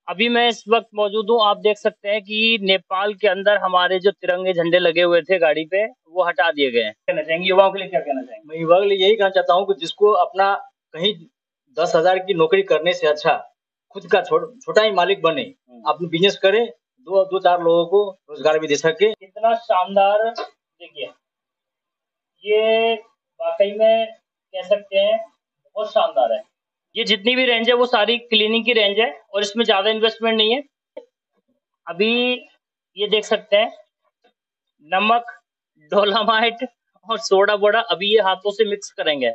अभी मैं इस वक्त मौजूद हूँ। आप देख सकते हैं कि नेपाल के अंदर हमारे जो तिरंगे झंडे लगे हुए थे गाड़ी पे, वो हटा दिए गए हैं। कहना चाहेंगे युवाओं के लिए, क्या कहना चाहेंगे? मैं युवा के लिए यही कहना चाहता हूँ कि जिसको अपना कहीं 10,000 की नौकरी करने से अच्छा खुद का छोटा ही मालिक बने, अपनी बिजनेस करे, दो दो चार लोगों को रोजगार भी दे सके। कितना शानदार, देखिए ये वाकई में कह सकते हैं बहुत शानदार है। ये जितनी भी रेंज है वो सारी क्लीनिंग की रेंज है और इसमें ज्यादा इन्वेस्टमेंट नहीं है। अभी ये देख सकते हैं नमक, डोलामाइट और सोडा बोडा अभी ये हाथों से मिक्स करेंगे।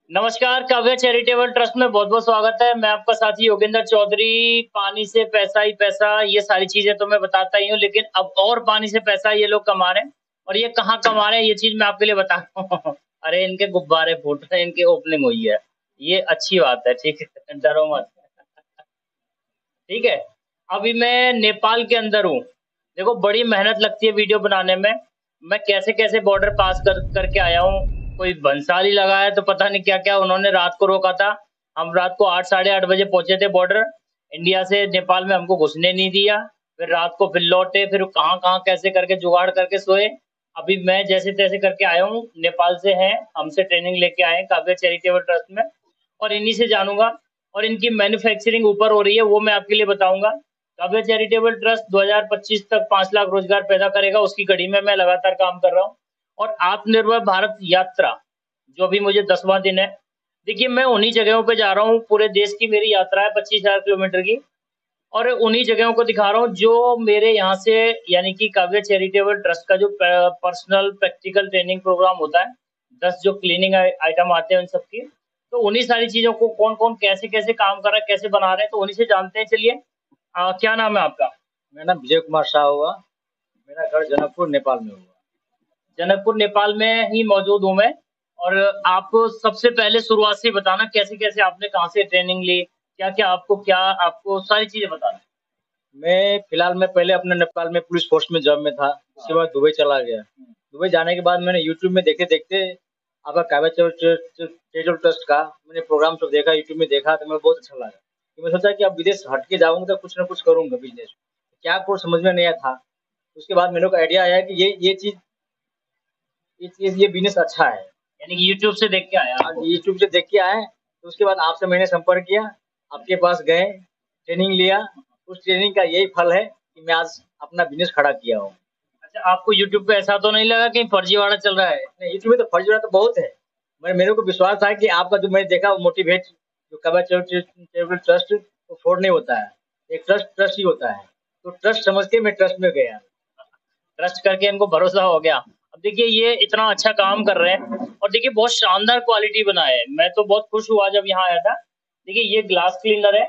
नमस्कार, काव्य चैरिटेबल ट्रस्ट में बहुत बहुत स्वागत है। मैं आपका साथी योगेंद्र चौधरी। पानी से पैसा ही पैसा, ये सारी चीजें तो मैं बताता ही हूँ, लेकिन अब और पानी से पैसा ये लोग कमा रहे हैं। और ये कहाँ कमा रहे हैं, ये चीज मैं आपके लिए बता रहा हूँ। अरे इनके गुब्बारे फूट रहे हैं, इनकी ओपनिंग हुई है, ये अच्छी बात है, ठीक है, डरो मत। ठीक है, अभी मैं नेपाल के अंदर हूँ। देखो बड़ी मेहनत लगती है वीडियो बनाने में। मैं कैसे कैसे बॉर्डर पास करके आया हूँ। कोई भंसाली लगा है तो पता नहीं क्या क्या उन्होंने रात को रोका था। हम रात को 8 साढ़े 8 बजे पहुंचे थे बॉर्डर इंडिया से नेपाल में, हमको घुसने नहीं दिया। फिर रात को फिर लौटे, फिर कहाँ कहाँ कैसे करके जुगाड़ करके सोए। अभी मैं जैसे तैसे करके आया हूँ। नेपाल से हैं, हमसे ट्रेनिंग लेके आए हैं काव्य चैरिटेबल ट्रस्ट में, और इन्हीं से जानूंगा। और इनकी मैन्युफैक्चरिंग ऊपर हो रही है, वो मैं आपके लिए बताऊंगा। काव्य चैरिटेबल ट्रस्ट 2025 तक 5 लाख रोजगार पैदा करेगा, उसकी कड़ी में मैं लगातार काम कर रहा हूँ। और आत्मनिर्भर भारत यात्रा, जो अभी मुझे 10वां दिन है। देखिए मैं उन्हीं जगहों पे जा रहा हूँ, पूरे देश की मेरी यात्रा है 25,000 किलोमीटर की, और उन्हीं जगहों को दिखा रहा हूँ जो मेरे यहाँ से, यानी कि काव्य चैरिटेबल ट्रस्ट का जो पर्सनल प्रैक्टिकल ट्रेनिंग प्रोग्राम होता है, 10 जो क्लीनिंग आइटम आते हैं उन सबकी, तो उन्हीं सारी चीजों को कौन कौन कैसे कैसे काम कर रहा है, कैसे बना रहे हैं, तो उन्हीं से जानते हैं। चलिए, क्या नाम है आपका? मेरा नाम विजय कुमार शाह हुआ। मेरा घर जनकपुर नेपाल में हुआ। जनकपुर नेपाल में ही मौजूद हूँ मैं। और आप सबसे पहले शुरुआत से बताना कैसे कैसे आपने कहाँ से ट्रेनिंग ली, क्या आपको सारी चीजें बताना। मैं फिलहाल मैं पहले अपने नेपाल में पुलिस फोर्स में जॉब में था। उसके बाद दुबई चला गया। दुबई जाने के बाद मैंने यूट्यूब में देखते देखते आपका काव्य चैरिटेबल ट्रस्ट का मैंने प्रोग्राम सब देखा, यूट्यूब में देखा, तो मुझे बहुत अच्छा लगा। तो मैं सोचा कि अब विदेश हट के जाऊंगा तो कुछ ना कुछ करूंगा बिजनेस। क्या कुछ समझ में नहीं आया था। उसके बाद मेरे को आइडिया आया कि ये बिजनेस अच्छा है। यानी कि यूट्यूब से देख के आया? यूट्यूब से देख के आए। तो उसके बाद आपसे मैंने संपर्क किया, आपके पास गए, ट्रेनिंग लिया। उस ट्रेनिंग का यही फल है कि मैं आज अपना बिजनेस खड़ा किया हूँ। अच्छा, आपको यूट्यूब पे ऐसा तो नहीं लगा कि फर्जीवाड़ा चल रहा है? नहीं, यूट्यूब में तो फर्जीवाड़ा तो बहुत है। मेरे को विश्वास था कि आपका जो मैंने देखा वो मोटिवेट, जो काव्य चैरिटेबल ट्रस्ट, वो फ्रॉड नहीं होता है। एक ट्रस्ट ट्रस्ट ही होता है। तो ट्रस्ट समझ के मैं ट्रस्ट में गया। ट्रस्ट करके इनको भरोसा हो गया। अब देखिए ये इतना अच्छा काम कर रहे हैं, और देखिए बहुत शानदार क्वालिटी बना है। मैं तो बहुत खुश हुआ जब यहाँ आया था। देखिए ये ग्लास क्लीनर है,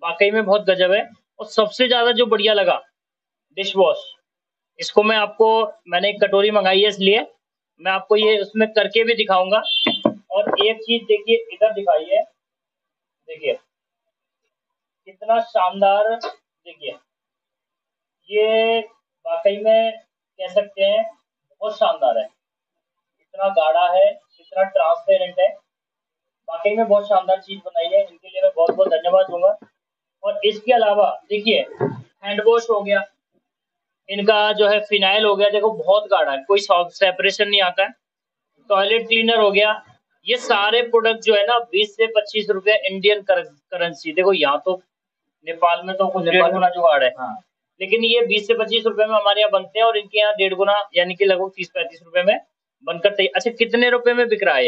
वाकई में बहुत गजब है। और सबसे ज्यादा जो बढ़िया लगा, डिश वॉश। इसको मैंने एक कटोरी मंगाई है, इसलिए मैं आपको ये उसमें करके भी दिखाऊंगा। और एक चीज देखिए, इधर दिखाइए, देखिए कितना शानदार। देखिए ये वाकई में कह सकते हैं बहुत शानदार है। इतना गाढ़ा है, इतना ट्रांसपेरेंट है, वाकई में बहुत शानदार चीज बनाई है। इनके लिए मैं बहुत बहुत धन्यवाद दूंगा। और इसके अलावा देखिए हैंड वॉश हो गया, इनका जो है फिनाइल हो गया, देखो बहुत गाढ़ा है, कोई सेपरेशन नहीं आता है। टॉयलेट क्लीनर हो गया। ये सारे प्रोडक्ट जो है ना 20 से 25 रुपए इंडियन करेंसी। देखो यहाँ तो नेपाल में तो कुछ 1.5 गुना जुगाड़ है। हाँ। लेकिन ये 20 से 25 रुपए में हमारे यहाँ बनते हैं, और इनके यहाँ 1.5 गुना, यानी कि लगभग 30-35 रुपए में बनकर तैयार। अच्छा, कितने रुपए में बिक रहा है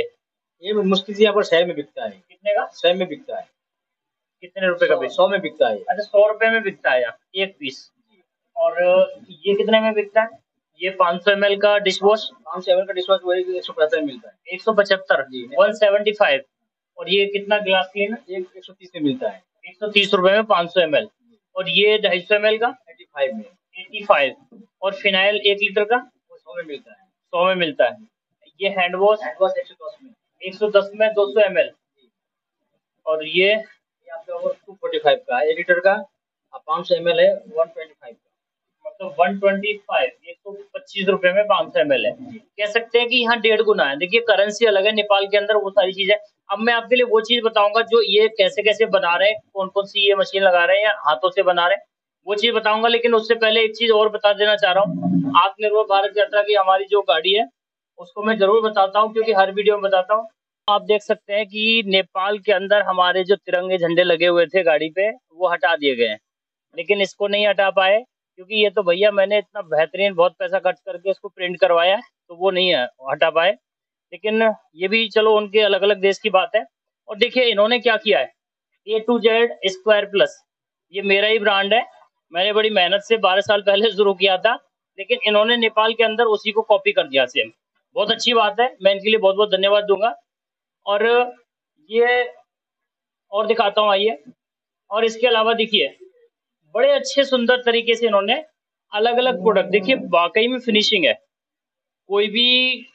ये मुश्किल से यहाँ पर 100 में बिकता है। कितने का? 100 में बिकता है। कितने रुपए का? 100 में बिकता है। अच्छा, 100 रुपए में बिकता है यहाँ एक पीस। और ये कितने में बिकता है? ये 500 ml का डिश वॉश। 500 ml का डिश वॉश वही 175 में मिलता है। 175 जी, 175। और ये कितना ग्लास क्लीनर? 130 में मिलता है। 130 रुपए में 500 ml। और ये 250 ml का 85 में। 85। और फिनाइल 1 लीटर का 100 में मिलता है। 100 में मिलता है। ये हैंड वॉश 110 में। 110 में 200 ml। और ये आपका 245 का 1 लीटर का, 500 ml है 125 का, मतलब 125, 125 रुपए में 500 ml है। कह सकते हैं कि यहाँ 1.5 गुना है। देखिए करेंसी अलग है नेपाल के अंदर, वो सारी चीजें अब मैं आपके लिए वो चीज बताऊंगा जो ये कैसे कैसे बना रहे हैं, कौन कौन सी ये मशीन लगा रहे हैं या हाथों से बना रहे हैं, वो चीज बताऊंगा। लेकिन उससे पहले एक चीज और बता देना चाह रहा हूँ, आत्मनिर्भर भारत यात्रा की हमारी जो गाड़ी है उसको मैं जरूर बताता हूँ, क्योंकि हर वीडियो में बताता हूँ। आप देख सकते हैं कि नेपाल के अंदर हमारे जो तिरंगे झंडे लगे हुए थे गाड़ी पे, वो हटा दिए गए हैं। लेकिन इसको नहीं हटा पाए, क्योंकि ये तो भैया मैंने इतना बेहतरीन बहुत पैसा खर्च करके इसको प्रिंट करवाया है, तो वो नहीं है हटा पाए। लेकिन ये भी चलो उनके अलग अलग देश की बात है। और देखिए इन्होंने क्या किया है, A to Z square plus, ये मेरा ही ब्रांड है। मैंने बड़ी मेहनत से 12 साल पहले शुरू किया था, लेकिन इन्होंने नेपाल के अंदर उसी को कॉपी कर दिया सेम। बहुत अच्छी बात है, मैं इनके लिए बहुत बहुत धन्यवाद दूंगा। और ये और दिखाता हूँ, आइए। और इसके अलावा देखिए बड़े अच्छे सुंदर तरीके से इन्होंने अलग अलग प्रोडक्ट, देखिए वाकई में फिनिशिंग है। कोई भी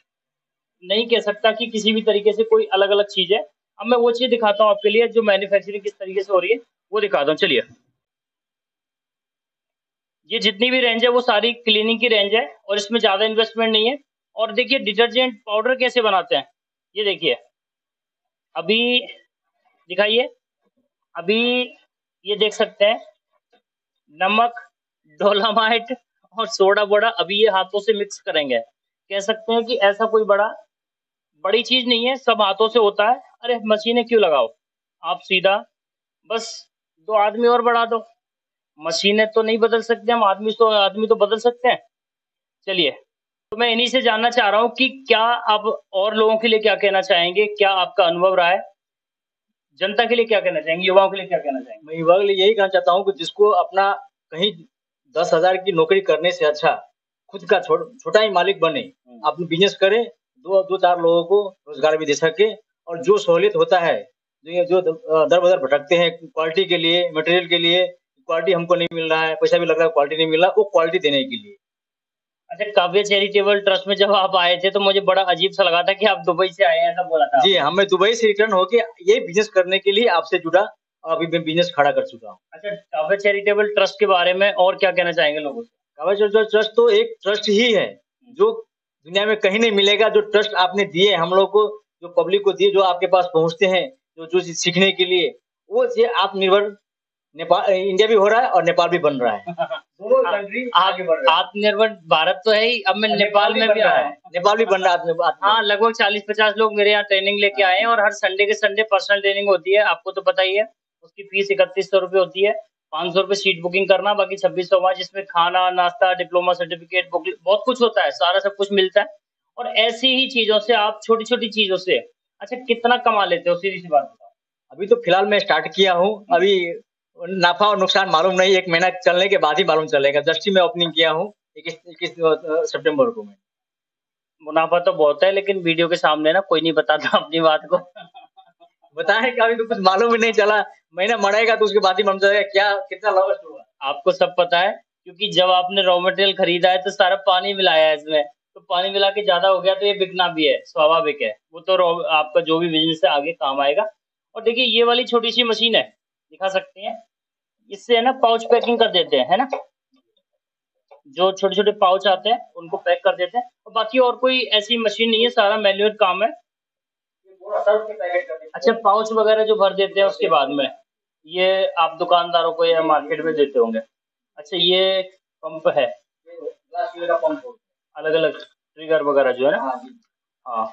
नहीं कह सकता कि किसी भी तरीके से कोई अलग अलग चीज है। अब मैं वो चीज दिखाता हूँ आपके लिए जो मैन्युफैक्चरिंग किस तरीके से हो रही है, वो दिखाता हूँ, चलिए। ये जितनी भी रेंज है वो सारी क्लीनिंग की रेंज है, और इसमें ज्यादा इन्वेस्टमेंट नहीं है। और देखिए डिटर्जेंट पाउडर कैसे बनाते हैं, ये देखिए। अभी दिखाइए, अभी ये देख सकते हैं, नमक, डोलामाइट और सोडा वोडा अभी ये हाथों से मिक्स करेंगे। कह सकते हैं कि ऐसा कोई बड़ी चीज नहीं है, सब हाथों से होता है। अरे मशीनें क्यों लगाओ, आप सीधा बस 2 आदमी और बढ़ा दो। मशीनें तो नहीं बदल सकते हम, आदमी तो बदल सकते हैं। चलिए, तो मैं इन्हीं से जानना चाह रहा हूँ कि क्या आप और लोगों के लिए क्या कहना चाहेंगे, क्या आपका अनुभव रहा है, जनता के लिए क्या कहना चाहेंगे, युवाओं के लिए क्या कहना चाहेंगे? मैं युवा के लिए यही कहना चाहता हूँ कि जिसको अपना कहीं 10,000 की नौकरी करने से अच्छा खुद का छोटा ही मालिक बने, अपनी बिजनेस करे, दो दो चार लोगों को रोजगार भी दे सके। और जो सहूलियत होता है, जो दर बदर भटकते हैं क्वालिटी के लिए, मटेरियल के लिए, क्वालिटी हमको नहीं मिल रहा है, पैसा भी लग रहा है, क्वालिटी नहीं मिल रहा, वो क्वालिटी देने के लिए। अच्छा, काव्य चैरिटेबल ट्रस्ट में जब आप आए थे तो मुझे बड़ा अजीब सा लगा था कि आप दुबई से आए हैं, ऐसा बोला था जी, आपने। हमें दुबई से रिटर्न होके यही बिजनेस करने के लिए आपसे जुड़ा, और अभी मैं बिजनेस खड़ा कर चुका हूँ। अच्छा, काव्य चैरिटेबल ट्रस्ट के बारे में और क्या कहना चाहेंगे लोगों से? कागज ट्रस्ट तो एक ट्रस्ट ही है जो दुनिया में कहीं नहीं मिलेगा। जो ट्रस्ट आपने दिए हम लोग को, जो पब्लिक को दिए, जो आपके पास पहुंचते हैं, जो जो चीज सीखने के लिए, वो ये आत्मनिर्भर नेपाल, इंडिया भी हो रहा है और नेपाल भी बन रहा है। दोनों कंट्री आगे बढ़ रहे हैं। आत्मनिर्भर भारत तो है ही, अब मैं नेपाल में भी आया हूँ। नेपाल भी बन रहा है हाँ, लगभग 40-50 लोग मेरे यहाँ ट्रेनिंग लेके आए हैं, और हर संडे के संडे पर्सनल ट्रेनिंग होती है, आपको तो पता ही है। उसकी फीस 3100 रुपये होती है। 500 रुपये सीट बुकिंग करना, बाकी 2600 वहाँ, जिसमें खाना, नाश्ता, डिप्लोमा सर्टिफिकेट, बुक, बहुत कुछ होता है, सारा सब कुछ मिलता है। और ऐसी ही चीजों से आप छोटी छोटी चीजों से अच्छा कितना कमा लेते हो, सीधी सी बात बताओ। अभी तो फिलहाल मैं स्टार्ट किया हूँ, अभी नाफा और नुकसान मालूम नहीं, 1 महीना चलने के बाद ही मालूम चलेगा। जस्ट ही मैं ओपनिंग किया हूँ 21 सितंबर को। मैं मुनाफा तो बहुत है, लेकिन वीडियो के सामने ना कोई नहीं बताता अपनी बात को। बताए कि अभी तो कुछ मालूम ही नहीं चला, महीना मरेगा तो उसके बाद ही मालूम चलेगा क्या कितना लॉस हुआ। आपको सब पता है, क्योंकि जब आपने रॉ मटेरियल खरीदा है तो सारा पानी मिलाया है इसमें, तो पानी मिला के ज्यादा हो गया तो ये बिकना भी है, स्वाभाविक है। वो तो आपका जो भी बिजनेस है आगे काम आएगा। और देखिए ये वाली छोटी सी मशीन है, दिखा सकते हैं, इससे है ना पाउच पैकिंग कर देते हैं, है ना, जो छोटे छोटे पाउच आते हैं उनको पैक कर देते हैं। और बाकी और कोई ऐसी मशीन नहीं है, सारा मैन्युअल काम है। अच्छा, पाउच वगैरह जो भर देते हैं उसके बाद में, ये आप दुकानदारों को या मार्केट में देते होंगे। अच्छा, ये पंप है, अलग अलग ट्रिगर वगैरह जो है ना। हाँ,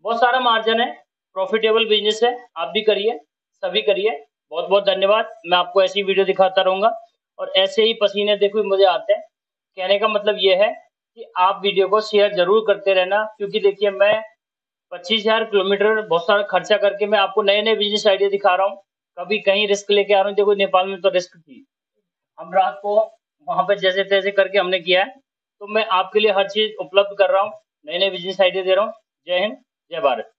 बहुत सारा मार्जिन है, प्रॉफिटेबल बिजनेस है, आप भी करिए, सभी करिए। बहुत बहुत धन्यवाद, मैं आपको ऐसी वीडियो दिखाता रहूंगा, और ऐसे ही पसीने देखो मुझे आते हैं। कहने का मतलब ये है कि आप वीडियो को शेयर जरूर करते रहना, क्योंकि देखिए मैं 25,000 किलोमीटर बहुत सारा खर्चा करके मैं आपको नए नए बिजनेस आइडिया दिखा रहा हूँ। कभी कहीं रिस्क लेके आ रहा हूँ, देखो नेपाल में तो रिस्क थी, हम रात को वहां पे जैसे तैसे करके हमने किया है। तो मैं आपके लिए हर चीज उपलब्ध कर रहा हूँ, नए नए बिजनेस आइडिया दे रहा हूँ। जय हिंद, जय भारत।